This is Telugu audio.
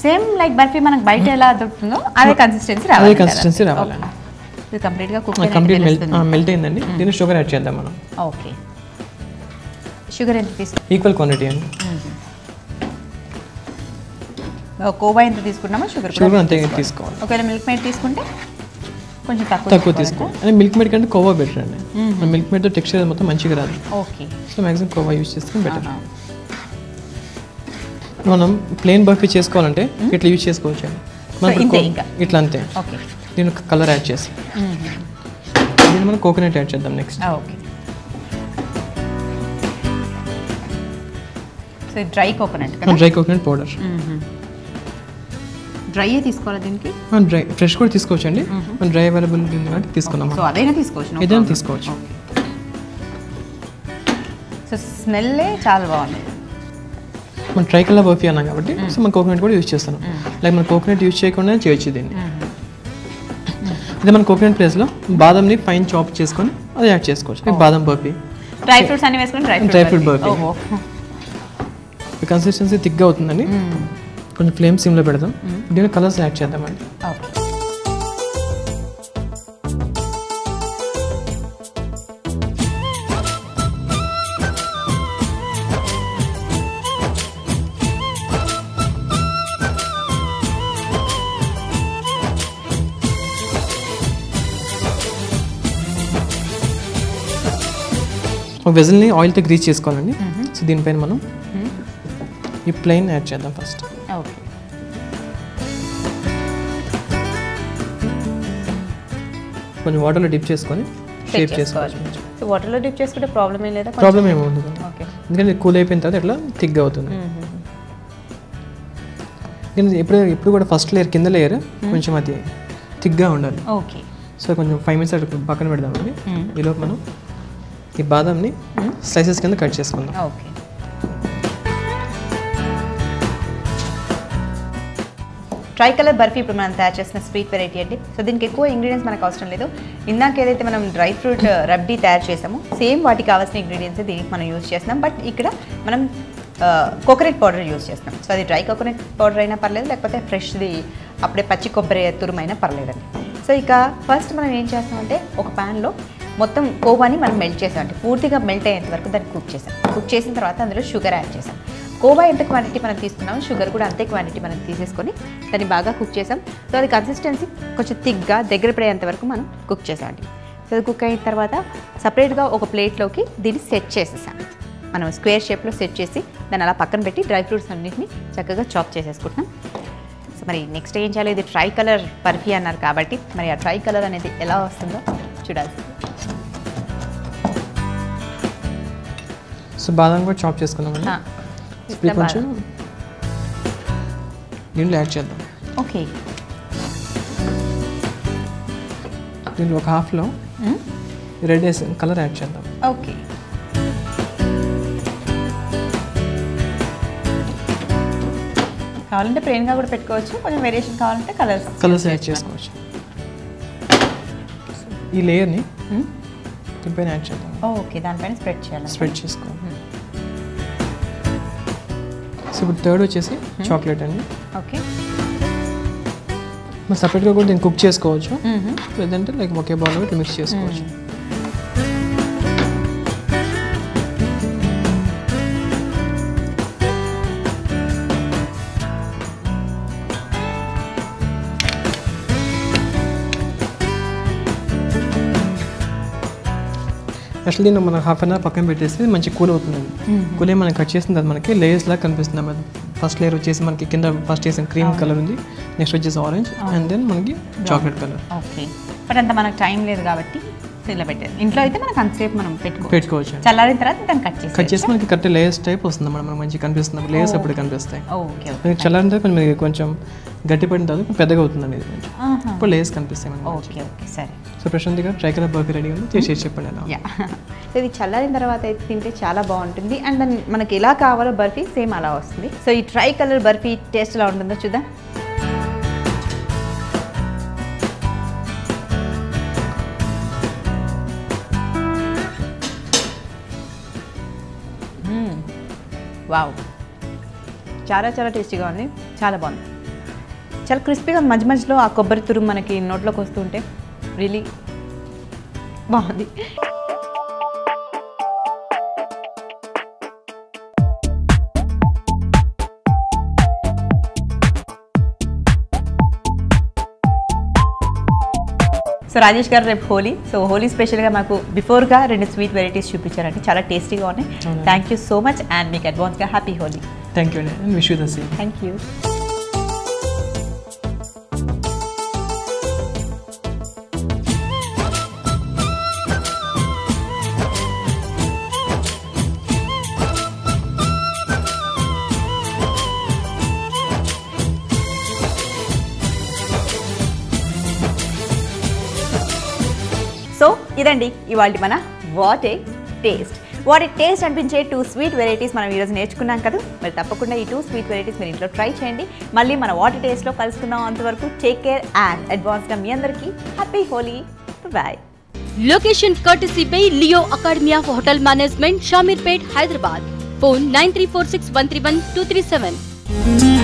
సేమ్ లైక్ బర్ఫీ మనకు బయట ఎలా దొరుకుతుందో అదే కన్సిస్టెన్సీ రావాలి. ఇది కంప్లీట్గా కంప్లీట్ మెల్ట్ అయిందండి. దీన్ని షుగర్ యాడ్ చేద్దాం మనం. ఓకే, షుగర్ ఎంత తీసుకుంటాం? ఈక్వల్ క్వాంటిటీ అండి. కోవా ఎంత తీసుకున్నామో షుగర్ అంతే తీసుకోవాలి. ఒకవేళ మిల్క్ మేడ్ తీసుకుంటే కొంచెం తక్కువ తీసుకోవాలి. అంటే మిల్క్ మేడ్ కంటే కోవా బెటర్ అండి. మిల్క్ మేడ్తో టెక్స్చర్ మొత్తం మంచిగా రాదు. Okay, so maximum khoa use చేస్తే బెటర్. మనం ప్లెయిన్ బర్ఫీ చేసుకోవాలంటే ఇట్లా యూజ్ చేసుకోవచ్చు అండి. ఇట్లా అంతే. దీనికి కలర్ యాడ్ చేసి దీన్ని మనం కోకోనట్ యాడ్ చేద్దాం next. Okay, so dry coconut powder. Dry తీసుకోవాలి దీనికి. డ్రై ఫ్రెష్ కూడా తీసుకోవచ్చు అండి. మనం డ్రై అవైలబుల్ ఉంది కాబట్టి తీసుకున్నాం. సో అదైనా తీసుకోవచ్చు. ఏదైనా తీసుకోవచ్చు. సో స్మెల్ చాలా బాగుంది. మనం ట్రై కలర్ బర్ఫీ అన్నాం కాబట్టి సో మనం కోకోనట్ కూడా యూజ్ చేస్తున్నాం. లైక్ మనం కోకోనట్ యూజ్ చేయకుండా చేయొచ్చు దీన్ని. అదే మన కోకోనట్ ప్లేస్లో బాదంని ఫైన్ చాప్ చేసుకొని అది యాడ్ చేసుకోవచ్చు. లైక్ బాదం బర్ఫీ, డ్రై ఫ్రూట్స్ అన్ని వేసుకొని డ్రై ఫ్రూట్ బర్ఫీ. కన్సిస్టెన్సీ థిక్గా అవుతుందండి. కొంచెం ఫ్లేమ్ సిమ్లో పెడదాం. దీని కలర్స్ యాడ్ చేద్దామండి. ఒక వెజల్ని ఆయిల్తో గ్రీస్ చేసుకోవాలండి. సో దీనిపైన మనం ఈ ప్లెయిన్ యాడ్ చేద్దాం ఫస్ట్. కొంచెం వాటర్లో డిప్ చేసుకొని షేప్ చేసుకోవాలి. వాటర్లో డిప్ చేసుకుంటే ప్రాబ్లం ఏం లేదా? ప్రాబ్లం ఏమి ఉండదు. ఎందుకంటే కూల్ అయిపోయిన తర్వాత ఇట్లా థిక్గా అవుతుంది. ఎప్పుడు కూడా ఫస్ట్ లేయర్ కింద లేయర్ కొంచెం అది థిక్గా ఉండాలి. ఓకే, సో కొంచెం 5 minutes అటు పక్కన పెడదామండి. ఈలోపు మనం ఈ బాదంని స్లైసెస్ కింద కట్ చేసుకుందాం. ఓకే, ట్రై కలర్ బర్ఫీ ఇప్పుడు మనం తయారు చేసిన స్వీట్ వెరైటీ అండి. సో దీనికి ఎక్కువ ఇంగ్రీడియంట్స్ మనకు అవసరం లేదు. ఇందాక ఏదైతే మనం డ్రై ఫ్రూట్ రబ్డీ తయారు చేసామో సేమ్ వాటికి కావాల్సిన ఇంగ్రీడియంట్స్ దీనికి మనం యూజ్ చేస్తున్నాం. బట్ ఇక్కడ మనం కోకోనట్ పౌడర్ యూజ్ చేస్తున్నాం. సో అది డ్రై కోకోనట్ పౌడర్ అయినా పర్లేదు, లేకపోతే ఫ్రెష్ది అప్పుడే పచ్చి కొబ్బరి తురుమైనా పర్లేదండి. సో ఇక ఫస్ట్ మనం ఏం చేస్తామంటే ఒక ప్యాన్లో మొత్తం కోవాని మనం మెల్ట్ చేసామంటే పూర్తిగా మెల్ట్ అయ్యేంత వరకు దాన్ని కుక్ చేసాం. కుక్ చేసిన తర్వాత అందులో షుగర్ యాడ్ చేసాం. కోవా ఎంత క్వాంటిటీ మనం తీసుకున్నామో షుగర్ కూడా అంతే క్వాంటిటీ మనం తీసేసుకొని దాన్ని బాగా కుక్ చేసాం. సో అది కన్సిస్టెన్సీ కొంచెం థిక్గా దగ్గర పడేంత వరకు మనం కుక్ చేసామండి. సో అది కుక్ అయిన తర్వాత సపరేట్గా ఒక ప్లేట్లోకి దీన్ని సెట్ చేసేసాం. మనం స్క్వేర్ షేప్లో సెట్ చేసి దాన్ని అలా పక్కన పెట్టి డ్రై ఫ్రూట్స్ అన్నింటినీ చక్కగా చాప్ చేసేసుకుంటున్నాం. సో మరి నెక్స్ట్ ఏం చేయాలి? ఇది ట్రై కలర్ బర్ఫీ అన్నారు కాబట్టి మరి ఆ ట్రై కలర్ అనేది ఎలా వస్తుందో చూడాల్సింది. సో బాదం కూడా చాప్ చేసుకున్నామండి. కొంచెం దీంట్లో యాడ్ చేద్దాం. ఓకే, దీంట్లో ఒక హాఫ్లో రెడ్ కలర్ యాడ్ చేద్దాం. ఓకే, కావాలంటే ప్లెయిన్గా కూడా పెట్టుకోవచ్చు. కొంచెం వేరియేషన్ కావాలంటే కలర్స్ యాడ్ చేసుకోవచ్చు. ఈ లేయర్ని దీనిపైన యాడ్ చేద్దాం. ఓకే, దానిపైన స్ప్రెడ్ చేసుకోవాలి. సో ఇప్పుడు థర్డ్ వచ్చేసి చాక్లెట్ అండి. ఓకే, మనం సపరేట్గా కూడా దీన్ని కుక్ చేసుకోవచ్చు, లేదంటే లైక్ ఒకే బౌల్లో ఇట్లా మిక్స్ చేసుకోవచ్చు. యాక్చువల్లీ దీన్ని మనం హాఫ్ అన్ అవర్ పక్కన పెట్టేసి మంచి కూల్ అవుతుంది. కూల్ అయ్యి మనం కట్ చేసిన తర్వాత మనకి లేయర్స్ లాగా కనిపిస్తుంది. అది ఫస్ట్ లేయర్ వచ్చేసి మనకి కింద ఫస్ట్ వేసిన క్రీమ్ కలర్ ఉంది, నెక్స్ట్ వచ్చేసి ఆరెంజ్, అండ్ దెన్ మనకి చాక్లెట్ కలర్. ఓకే, బట్ అంత మనకు టైం లేదు కాబట్టి ఇలా పెట్టేది. ఇంట్లో అయితే మనకు అంతసేపు మనం పెట్టుకోవచ్చు. చల్లారిన తర్వాత దాన్ని కట్ చేసి మనకి కరెక్ట్ లేయర్స్ టైప్ వస్తుంది. మనకి మంచిగా కనిపిస్తుంది. లేయర్స్ అప్పుడు కనిపిస్తాయి. ఓకే, చల్లారిన తర్వాత కొంచెం గట్టి పడిన తర్వాత పెద్దగా అవుతుందండి. ఇది కొంచెం ఇప్పుడు లేయర్స్ కనిపిస్తాయి మనకి. ఓకే ఓకే, సరే. సో ప్రశాంత్గా ట్రై కలర్ బర్ఫీ రెడీ ఉంది, చేసి చెప్పండి ఎలా. సో ఇది చల్లారిన తర్వాత అయితే తింటే చాలా బాగుంటుంది. అండ్ దాన్ని మనకి ఎలా కావాలో బర్ఫీ సేమ్ అలా వస్తుంది. సో ఈ ట్రై కలర్ బర్ఫీ టేస్ట్ ఎలా ఉంటుందో చూద్దాం. వావ్, చాలా చాలా టేస్టీగా ఉంది, చాలా బాగుంది. చాలా క్రిస్పీగా మధ్య మధ్యలో ఆ కొబ్బరి తురుము మనకి నోట్లోకి వస్తుంటే రియలీ బాగుంది. సో రాజేష్ గారు రేపు హోలీ, సో హోలీ స్పెషల్గా మాకు బిఫోర్గా 2 స్వీట్ వెరైటీస్ చూపించారండి, చాలా టేస్టీగా ఉన్నాయి. Thank you so much and మీకు అడ్వాన్స్గా హ్యాపీ హోలీ. థ్యాంక్ యూ అండి, wish you the same. Thank you. So ఇదండి ఇవాళ మన వాట్ ఏ టేస్ట్ అనిపించే 2 స్వీట్ వెరైటీస్ మనం ఈరోజు నేర్చుకున్నాం కదా. మరి తప్పకుండా ఈ 2 స్వీట్ వెరైటీస్ మీరు ఇంట్లో ట్రై చేయండి. మళ్ళీ మన వాట్ ఏ టేస్ట్లో కలుసుకుందాం. అంతవరకు టేక్ కేర్ అండ్ అడ్వాన్స్గా మీ అందరికీ happy Holi. Bye. Location courtesy by Leo academy of hotel management, Shamirpet, Hyderabad. Phone 9346131237.